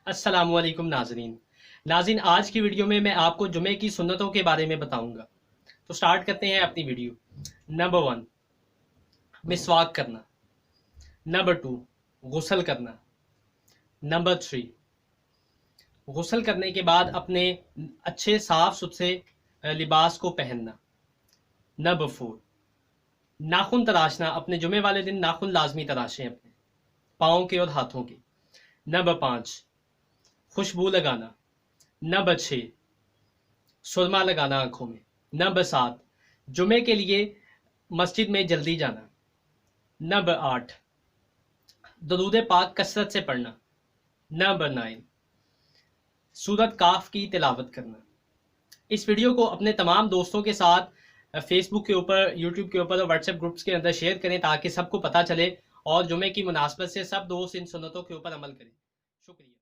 अस्सलामुअलैकुम नाज़रीन, आज की वीडियो में मैं आपको जुमे की सुन्नतों के बारे में बताऊंगा। तो स्टार्ट करते हैं अपनी वीडियो। नंबर 1, मिसवाक करना। नंबर 2, गुस्ल करना। नंबर 3, गुस्ल करने के बाद अपने अच्छे साफ सुथरे लिबास को पहनना। नंबर 4, नाखून तराशना। अपने जुमे वाले दिन नाखून लाजमी तराशें अपने पाँव के और हाथों के। नंबर 5, खुशबू लगाना। नंबर 6, सुरमा लगाना आंखों में। नंबर 7, जुमे के लिए मस्जिद में जल्दी जाना। नंबर 8, दरूद पाक कसरत से पढ़ना। नंबर 9, सूरत काफ की तिलावत करना। इस वीडियो को अपने तमाम दोस्तों के साथ फेसबुक के ऊपर, यूट्यूब के ऊपर और व्हाट्सएप ग्रुप्स के अंदर शेयर करें ताकि सबको पता चले और जुमे की मुनासबत से सब दोस्त इन सुन्नतों के ऊपर अमल करें। शुक्रिया।